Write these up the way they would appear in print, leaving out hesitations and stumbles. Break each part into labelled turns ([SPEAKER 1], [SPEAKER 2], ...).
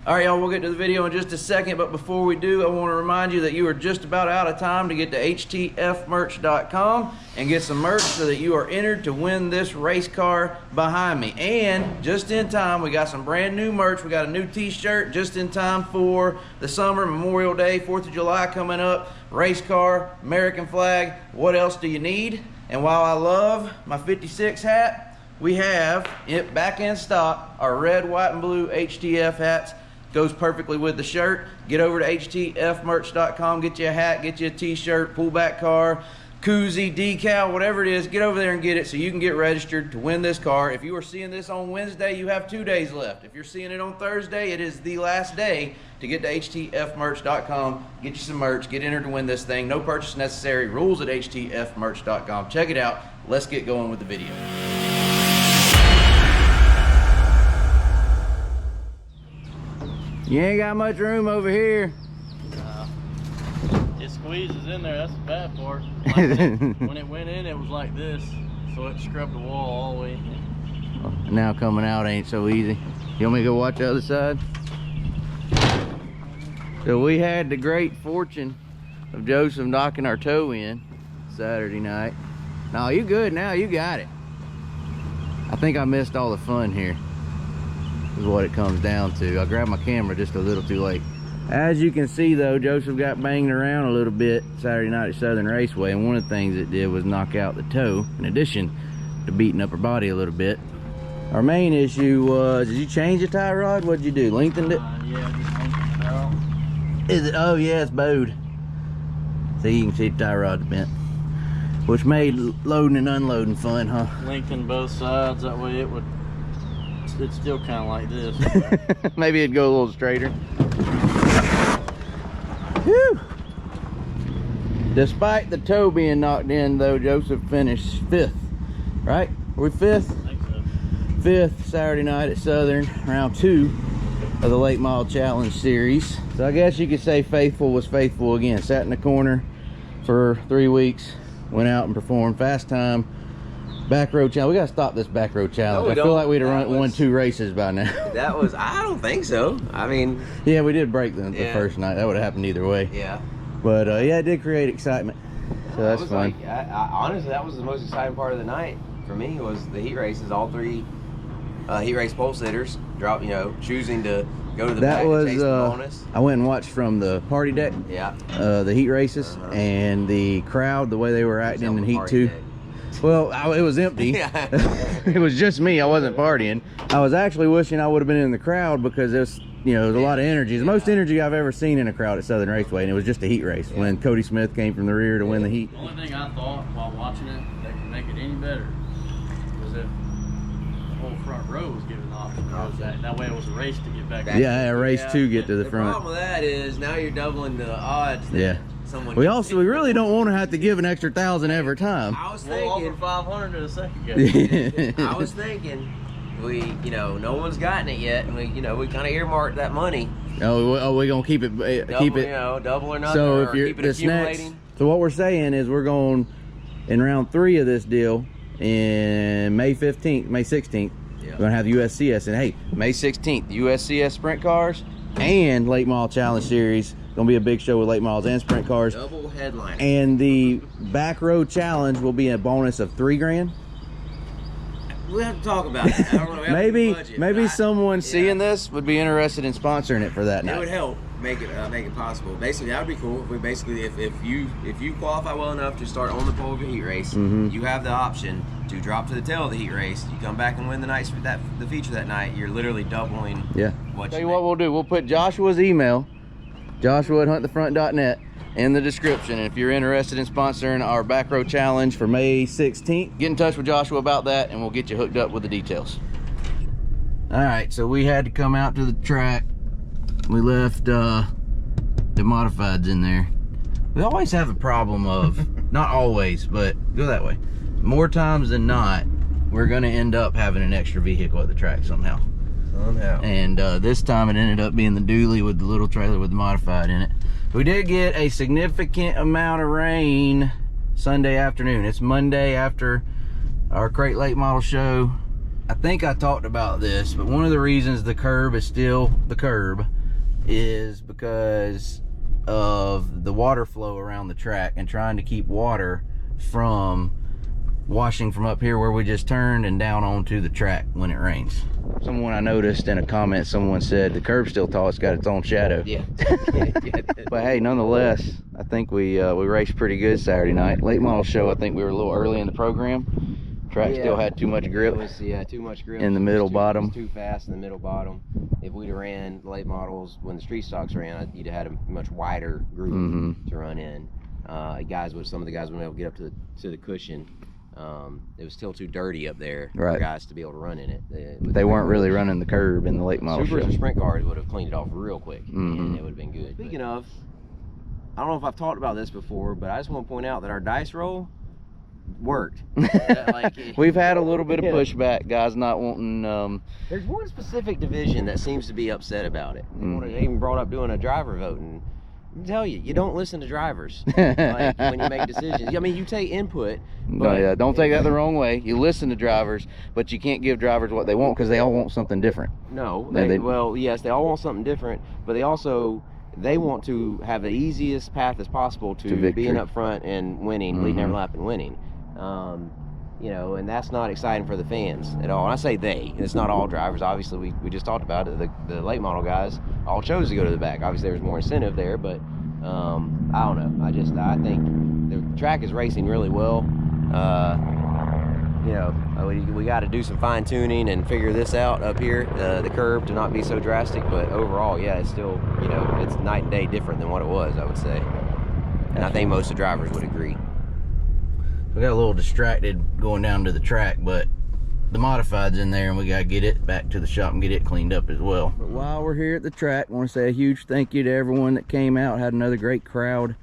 [SPEAKER 1] All right, y'all, we'll get to the video in just a second, but before we do, I want to remind you that you are just about out of time to get to htfmerch.com and get some merch so that you are entered to win this race car behind me. And just in time, we got some brand new merch. We got a new t-shirt just in time for the summer, Memorial Day, 4th of July coming up, race car, American flag. What else do you need? And while I love my 56 hat, we have it back in stock, our red, white, and blue HTF hats. Goes perfectly with the shirt. Get over to htfmerch.com, get you a hat, get you a t-shirt, pullback car, koozie, decal, whatever it is. Get over there and get it so you can get registered to win this car. If you are seeing this on Wednesday, you have 2 days left. If you're seeing it on Thursday, it is the last day to get to htfmerch.com, get you some merch, get entered to win this thing. No purchase necessary. Rules at htfmerch.com. Check it out. Let's get going with the video. You ain't got much room over here.
[SPEAKER 2] It squeezes in there, that's the bad part. Like when it went in, it was like this, so it scrubbed the wall all the way in.
[SPEAKER 1] Now coming out ain't so easy. You want me to go watch the other side? So we had the great fortune of Joseph knocking our toe in Saturday night. No, you good now, you got it. I think I missed all the fun here. Is what it comes down to. I grabbed my camera just a little too late. As you can see though, Joseph got banged around a little bit Saturday night at Southern Raceway, and one of the things it did was knock out the toe, in addition to beating up her body a little bit. Our main issue was, did you change the tie rod? What'd you do, lengthened it?
[SPEAKER 2] Yeah, just lengthened it out.
[SPEAKER 1] Is it? Oh yeah, it's bowed. So you can see the tie rod's bent, which made loading and unloading fun, huh?
[SPEAKER 2] Lengthened both sides, that way it would, it's still kind of like this.
[SPEAKER 1] Maybe it'd go a little straighter. Whew. Despite the toe being knocked in though, Joseph finished 5th, right? Were we 5th?
[SPEAKER 2] I think so.
[SPEAKER 1] 5th Saturday night at Southern, round 2 of the Late Model Challenge series. So I guess you could say faithful was faithful again. Sat in the corner for 3 weeks, went out and performed fast time. Back road challenge. We gotta stop this back road challenge.
[SPEAKER 3] No,
[SPEAKER 1] I feel like we'd have won 2 races by now.
[SPEAKER 3] That was, I don't think so. I mean,
[SPEAKER 1] yeah, we did break the
[SPEAKER 3] Yeah.
[SPEAKER 1] first night. That would have happened either way.
[SPEAKER 3] yeah.
[SPEAKER 1] But yeah, it did create excitement. So that's
[SPEAKER 3] was
[SPEAKER 1] fun.
[SPEAKER 3] like, I honestly, that was the most exciting part of the night for me, was the heat races. All 3 heat race pole sitters choosing to go to the back and chase the bonus.
[SPEAKER 1] I went and watched from the party deck.
[SPEAKER 3] Yeah.
[SPEAKER 1] The heat races and the crowd, the way they were acting in heat 2.
[SPEAKER 3] Deck.
[SPEAKER 1] Well, it was empty.
[SPEAKER 3] Yeah.
[SPEAKER 1] It was just me. I wasn't partying. I was actually wishing I would have been in the crowd because there's there was a lot of energy. It's the most energy I've ever seen in a crowd at Southern Raceway, and it was just a heat race when Cody Smith came from the rear to win the heat.
[SPEAKER 2] The only thing I thought while watching it that could make it any better was if the whole front row was given the option. That way it was a race to get back.
[SPEAKER 1] Yeah, a race to get to the
[SPEAKER 3] The
[SPEAKER 1] front.
[SPEAKER 3] problem with that is now you're doubling the odds. That
[SPEAKER 1] Yeah.
[SPEAKER 3] Someone
[SPEAKER 1] We really don't want to have to give an extra 1,000 every time.
[SPEAKER 3] I was
[SPEAKER 2] We'll offer
[SPEAKER 3] thinking.
[SPEAKER 2] 500 to the second guy.
[SPEAKER 3] I was thinking. No one's gotten it yet, and we kind of earmarked that money.
[SPEAKER 1] We're gonna keep it. Keep it.
[SPEAKER 3] Double or nothing.
[SPEAKER 1] So
[SPEAKER 3] or
[SPEAKER 1] if you're
[SPEAKER 3] keep it
[SPEAKER 1] this next,
[SPEAKER 3] accumulating.
[SPEAKER 1] so what we're saying is we're going in round 3 of this deal in May 16th.
[SPEAKER 3] Yeah.
[SPEAKER 1] We're gonna have USCS, and hey, May 16th, USCS sprint cars and Late Model Challenge Series. Gonna be a big show with late models and sprint cars.
[SPEAKER 3] Double headline.
[SPEAKER 1] And the back road challenge will be a bonus of $3 grand.
[SPEAKER 3] We'll have to talk about it. I don't know.
[SPEAKER 1] maybe someone seeing this would be interested in sponsoring it for that night.
[SPEAKER 3] It would help make it possible. Basically, that would be cool. If you qualify well enough to start on the pole of a heat race, you have the option to drop to the tail of the heat race. You come back and win the feature that night. You're literally doubling.
[SPEAKER 1] Yeah.
[SPEAKER 3] What
[SPEAKER 1] Tell
[SPEAKER 3] you
[SPEAKER 1] you what we'll do. We'll put Joshua's email, Joshua@huntthefront.net, in the description. And if you're interested in sponsoring our back row challenge for May 16th, get in touch with Joshua about that and we'll get you hooked up with the details. All right, so we had to come out to the track. We left the modifieds in there. We always have a problem of, not always, but go that way. More times than not, we're gonna end up having an extra vehicle at the track somehow. And this time it ended up being the dually with the little trailer with the modified in it. We did get a significant amount of rain Sunday afternoon. It's Monday after our Crate Late Model show. I think I talked about this, but one of the reasons the curb is still the curb is because of the water flow around the track and trying to keep water from washing from up here where we just turned and down onto the track when it rains. Someone I noticed in a comment, someone said the curb's still tall, it's got its own shadow.
[SPEAKER 3] Yeah.
[SPEAKER 1] But hey, nonetheless, I think we raced pretty good Saturday night. Late model show, I think we were a little early in the program. Track still had too much grip.
[SPEAKER 3] It was, too much grip.
[SPEAKER 1] In the middle bottom.
[SPEAKER 3] It was too fast in the middle bottom. If we'd have ran late models when the street stocks ran, you'd have had a much wider groove to run in. Some of the guys wouldn't be able to get up to the cushion. It was still too dirty up there for guys to be able to run in it.
[SPEAKER 1] They weren't really running the curb in the late model
[SPEAKER 3] Supers
[SPEAKER 1] show.
[SPEAKER 3] and sprint cars would have cleaned it off real quick, and it would have been good. Speaking of, I don't know if I've talked about this before, but I just want to point out that our dice roll worked.
[SPEAKER 1] We've had a little bit of pushback, guys not wanting.
[SPEAKER 3] There's one specific division that seems to be upset about it. They even brought up doing a driver vote, and I tell you don't listen to drivers when you make decisions. I mean, you take input.
[SPEAKER 1] No, don't take that the wrong way. You listen to drivers, but you can't give drivers what they want because they all want something different.
[SPEAKER 3] No, well, yes, they all want something different, but they want to have the easiest path as possible to being up front and winning, leading every lap and winning. And that's not exciting for the fans at all. And I say it's not all drivers. Obviously, we just talked about it. The late model guys all chose to go to the back. Obviously, there was more incentive there, but I don't know. I think the track is racing really well. We got to do some fine tuning and figure this out up here, the curb to not be so drastic. But overall, yeah, it's still, it's night and day different than what it was, I would say. And I think most of the drivers would agree.
[SPEAKER 1] We got a little distracted going down to the track, but the modified's in there and we got to get it back to the shop and get it cleaned up as well. But while we're here at the track, I want to say a huge thank you to everyone that came out. Had another great crowd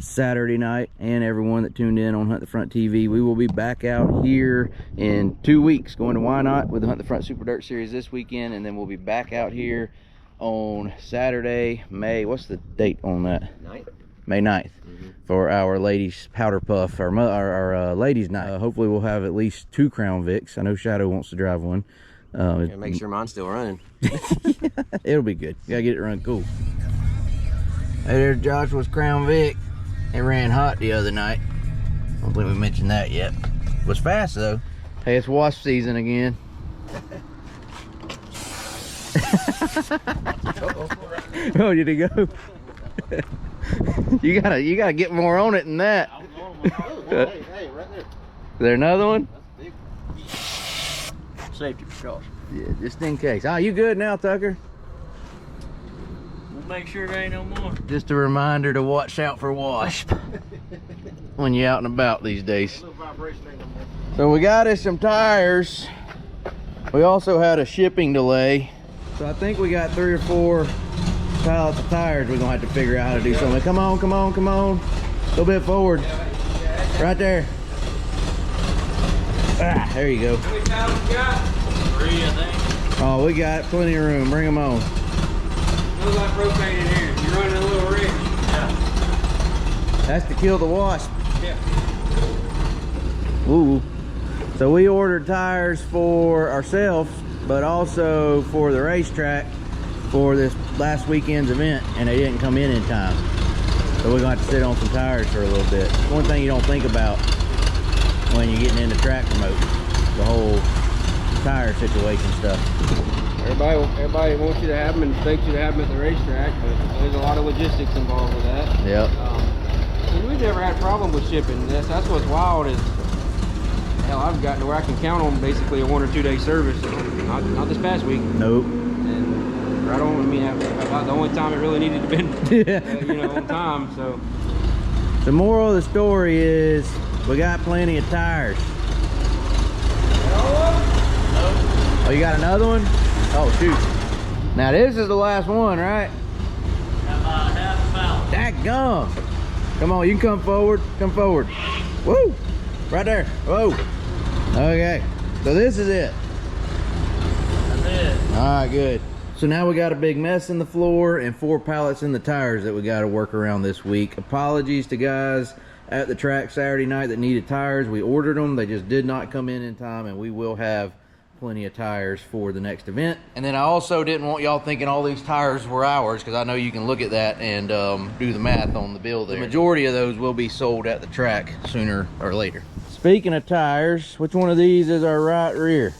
[SPEAKER 1] Saturday night, and everyone that tuned in on Hunt the Front TV. We will be back out here in 2 weeks going to Why Not with the Hunt the Front Super Dirt Series this weekend, and then we'll be back out here on Saturday, what's the date on that? May 9th. For our ladies powder puff, our ladies night. Hopefully we'll have at least 2 Crown Vics. I know Shadow wants to drive one.
[SPEAKER 3] Make sure mine's still running.
[SPEAKER 1] It'll be good. You gotta get it run cool. Hey, there's Joshua's Crown Vic. It ran hot the other night. I don't think we mentioned that yet. It was fast though. Hey, it's wasp season again. Oh, did it go? You gotta get more on it than that.
[SPEAKER 2] Hey, right there.
[SPEAKER 1] Is there another one?
[SPEAKER 2] That's big. Safety precaution.
[SPEAKER 1] Yeah, just in case. Oh, you good now, Tucker?
[SPEAKER 2] We'll make sure there ain't no more.
[SPEAKER 1] Just a reminder to watch out for wasp when you're out and about these days. So we got us some tires. We also had a shipping delay. So I think we got 3 or 4 pallets of tires. We're gonna have to figure out how to do something. Come on. A little bit forward. Right there. Ah, there you go.
[SPEAKER 2] How many pallets you got? 3, I think.
[SPEAKER 1] Oh, we got plenty of room. Bring them on.
[SPEAKER 2] Smells like propane in here. You're running a little rich. Yeah.
[SPEAKER 1] That's to kill the wasp.
[SPEAKER 2] Yeah.
[SPEAKER 1] Ooh. So we ordered tires for ourselves, but also for the racetrack for this last weekend's event, and they didn't come in time. So we're gonna have to sit on some tires for a little bit. One thing you don't think about when you're getting into track promoting, the whole tire situation stuff.
[SPEAKER 4] Everybody wants you to have them and expects you to have them at the racetrack, but there's a lot of logistics involved with that.
[SPEAKER 1] Yep.
[SPEAKER 4] And we've never had a problem with shipping. That's what's wild is, hell, I've gotten to where I can count on basically a 1 or 2 day service. Not this past week.
[SPEAKER 1] Nope.
[SPEAKER 4] And right on, I mean, about the only time it really needed to be, on time. So
[SPEAKER 1] the moral of the story is we got plenty of tires. Oh, you got another one? Oh, shoot. Now this is the last one, right?
[SPEAKER 2] About half a pound.
[SPEAKER 1] Dadgum. Come on, you can come forward. Come forward. Woo! Right there. Whoa. Okay. So this is it.
[SPEAKER 2] That's it.
[SPEAKER 1] All right, good. So now we got a big mess in the floor and 4 pallets in the tires that we got to work around this week. Apologies to guys at the track Saturday night that needed tires. We ordered them. They just did not come in time, and we will have plenty of tires for the next event. And then I also didn't want y'all thinking all these tires were ours, because I know you can look at that and do the math on the bill there. The majority of those will be sold at the track sooner or later. Speaking of tires, which one of these is our right rear?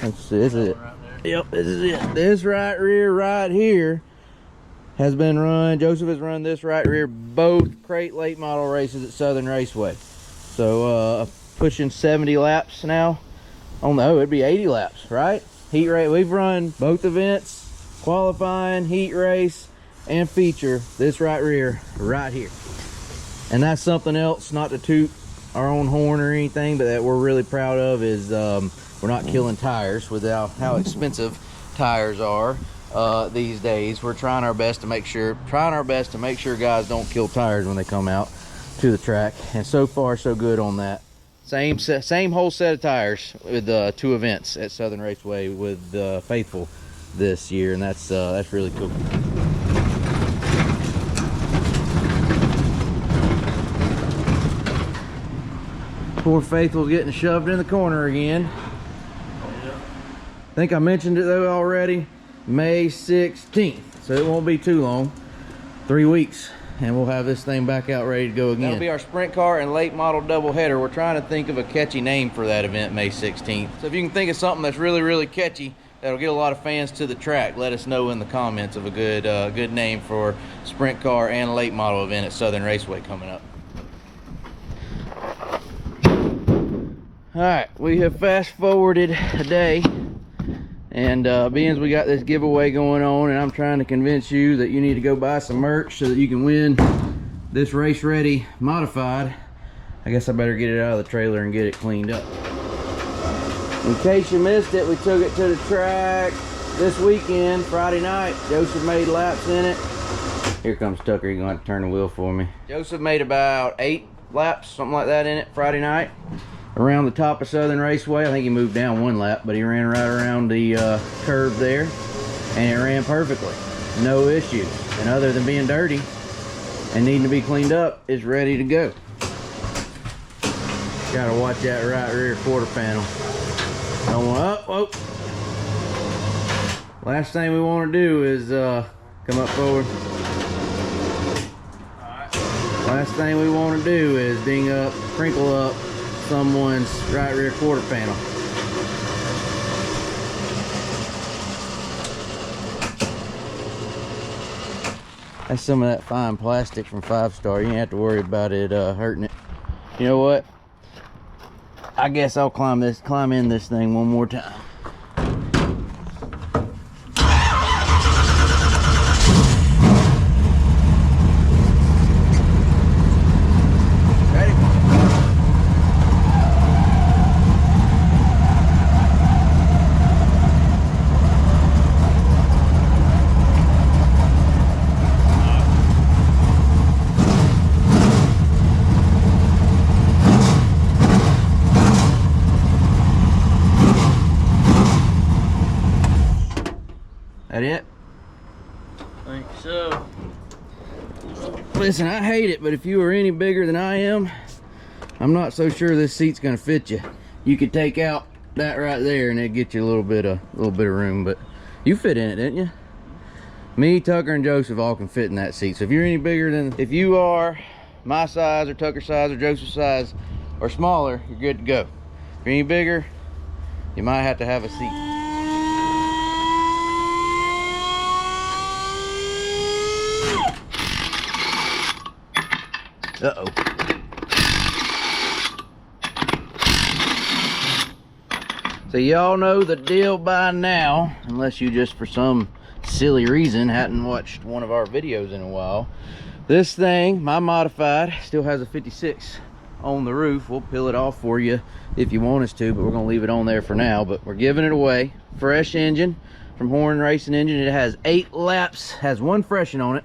[SPEAKER 1] Let's see, this is it. Yep, this is it. This right rear right here has been run. Joseph has run this right rear both crate late model races at Southern Raceway. So pushing 70 laps now. Oh no, it'd be 80 laps, right? Heat race. We've run both events, qualifying, heat race, and feature. This right rear right here. And that's something else, not to toot our own horn or anything, but that we're really proud of is we're not killing tires with how expensive tires are these days. We're trying our best to make sure guys don't kill tires when they come out to the track, and so far so good on that. Same whole set of tires with 2 events at Southern Raceway with Faithful this year, and that's really cool. Poor Faithful's getting shoved in the corner again. I think I mentioned it though already. May 16th, so it won't be too long. 3 weeks, and we'll have this thing back out ready to go again. That'll be our sprint car and late model doubleheader. We're trying to think of a catchy name for that event, May 16th. So if you can think of something that's really, really catchy, that'll get a lot of fans to the track, let us know in the comments of a good name for sprint car and late model event at Southern Raceway coming up. All right, we have fast forwarded a day, and being we got this giveaway going on, and I'm trying to convince you that you need to go buy some merch so that you can win this race ready modified. I guess I better get it out of the trailer and get it cleaned up. In case you missed it, we took it to the track this weekend, Friday night. Joseph made laps in it. Here comes Tucker, you're gonna have to turn the wheel for me. Joseph made about 8 laps, something like that in it Friday night. Around the top of Southern Raceway. I think he moved down 1 lap, but he ran right around the curve there, and it ran perfectly, no issues. And other than being dirty and needing to be cleaned up, it's ready to go. Gotta watch that right rear quarter panel. Don't want up. Last thing we want to do is come up forward. Last thing we want to do is ding up, crinkle up someone's right rear quarter panel. That's some of that fine plastic from 5 Star. You ain't have to worry about it hurting it. You know what? I guess I'll climb in this thing one more time. That it?
[SPEAKER 2] I think so.
[SPEAKER 1] Listen, I hate it, but if you were any bigger than I am, I'm not so sure this seat's gonna fit you. You could take out that right there and it'd get you a little bit of room, but you fit in it, didn't you? Me, Tucker, and Joseph all can fit in that seat. So if you're any bigger than, if you are my size or Tucker's size or Joseph's size or smaller, you're good to go. If you're any bigger, you might have to have a seat. Uh-oh. So y'all know the deal by now, unless you just for some silly reason hadn't watched one of our videos in a while. This thing, my modified, still has a 56 on the roof. We'll peel it off for you if you want us to, but we're gonna leave it on there for now. But we're giving it away. Fresh engine from Horn Racing Engine. It has 8 laps, has 1 freshen on it,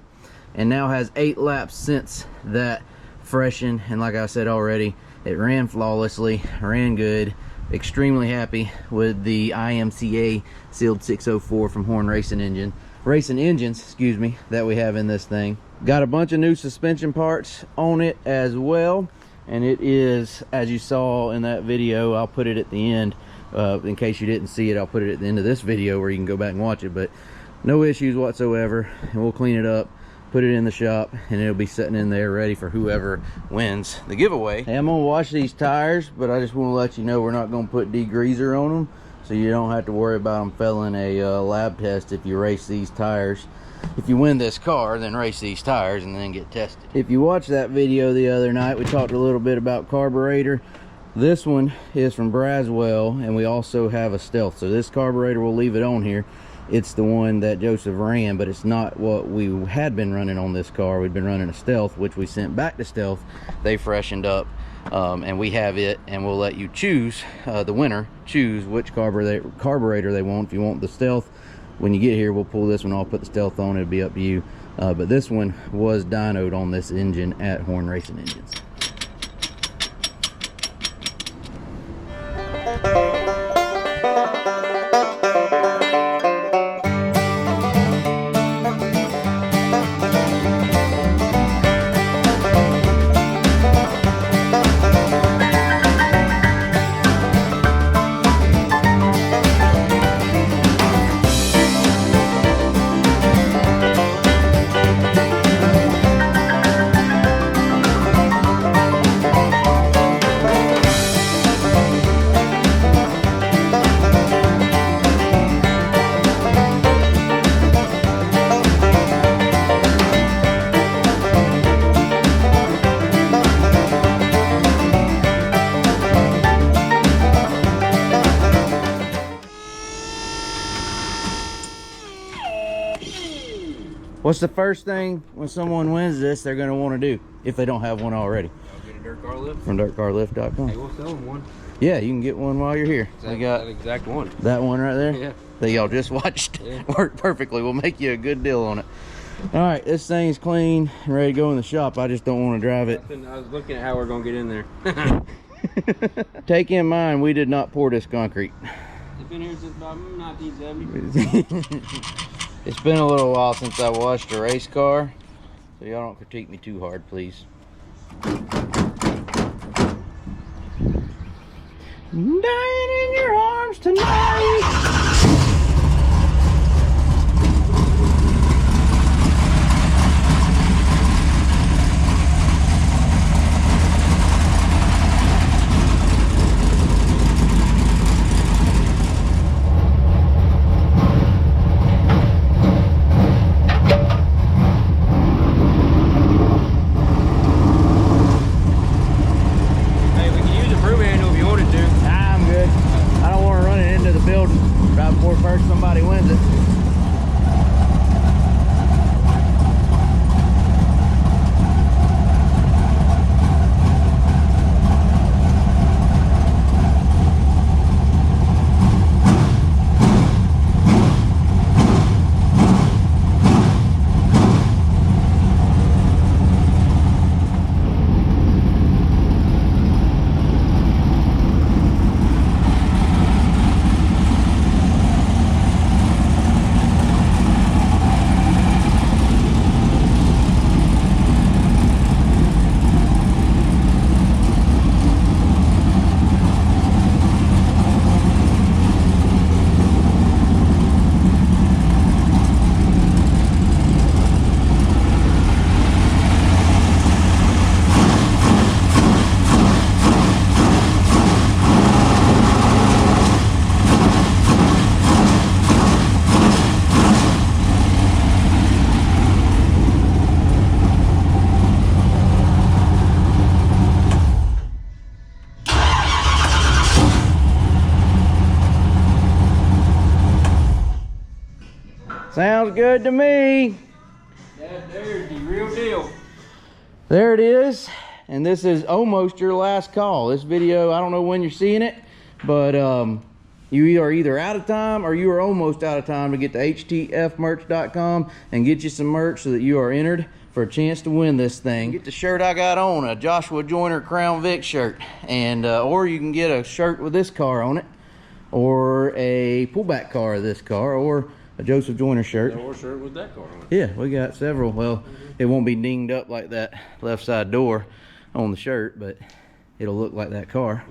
[SPEAKER 1] and now has 8 laps since that freshen. And like I said already, it ran flawlessly, ran good. Extremely happy with the IMCA sealed 604 from Horn Racing Engines, excuse me, that we have in this thing. Got a bunch of new suspension parts on it as well, and it is, as you saw in that video, I'll put it at the end, In case you didn't see it, I'll put it at the end of this video where you can go back and watch it, but no issues whatsoever. And we'll clean it up, put it in the shop, and it'll be sitting in there ready for whoever wins the giveaway. Hey, I'm gonna wash these tires, but I just want to let you know we're not gonna put degreaser on them, so you don't have to worry about them failing a lab test if you race these tires. If you win this car, then race these tires and then get tested. If you watched that video the other night, we talked a little bit about carburetor. This one is from Braswell, and we also have a Stealth. So this carburetor, we'll leave it on here. It's the one that Joseph ran, but it's not what we had been running on this car. We'd been running a Stealth, which we sent back to Stealth. They freshened up, and we have it, and we'll let you choose, the winner, choose which carburetor they want. If you want the Stealth, when you get here, we'll pull this one off, put the Stealth on. It'll be up to you. But this one was dynoed on this engine at Horn Racing Engines. What's the first thing when someone wins this they're going to want to do if they don't have one already?
[SPEAKER 4] I'll get a dirt car lift
[SPEAKER 1] from dirtcarlift.com.
[SPEAKER 4] Hey, we'll sell them one.
[SPEAKER 1] Yeah, you can get one while you're here.
[SPEAKER 4] We got that exact one.
[SPEAKER 1] That one right there?
[SPEAKER 4] Yeah.
[SPEAKER 1] That y'all just watched.
[SPEAKER 4] Yeah.
[SPEAKER 1] Worked perfectly. We'll make you a good deal on it. All right, this thing's clean and ready to go in the shop. I just don't want to drive it.
[SPEAKER 4] I was looking at how we're going to get in there.
[SPEAKER 1] Take in mind, we did not pour this concrete.
[SPEAKER 4] It's been here since about 1970.
[SPEAKER 1] It's been a little while since I washed a race car, so y'all don't critique me too hard, please. I'm dying in your arms tonight. First somebody wins it. Sounds good to me.
[SPEAKER 4] There's the real deal.
[SPEAKER 1] There it is. And this is almost your last call. This video, I don't know when you're seeing it, but you are either out of time or you are almost out of time to get to htfmerch.com and get you some merch so that you are entered for a chance to win this thing. Get the shirt I got on, a Joshua Joyner Crown Vic shirt, and or you can get a shirt with this car on it, or a pullback car of this car, or a Joseph Joyner shirt.
[SPEAKER 4] Or shirt with that car on it.
[SPEAKER 1] Yeah, we got several. Well, it won't be dinged up like that left side door on the shirt, but it'll look like that car.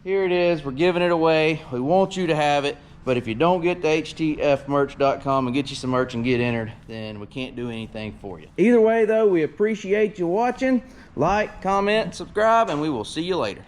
[SPEAKER 1] Here it is. We're giving it away. We want you to have it. But if you don't get to htfmerch.com and get you some merch and get entered, then we can't do anything for you. Either way, though, we appreciate you watching. Like, comment, subscribe, and we will see you later.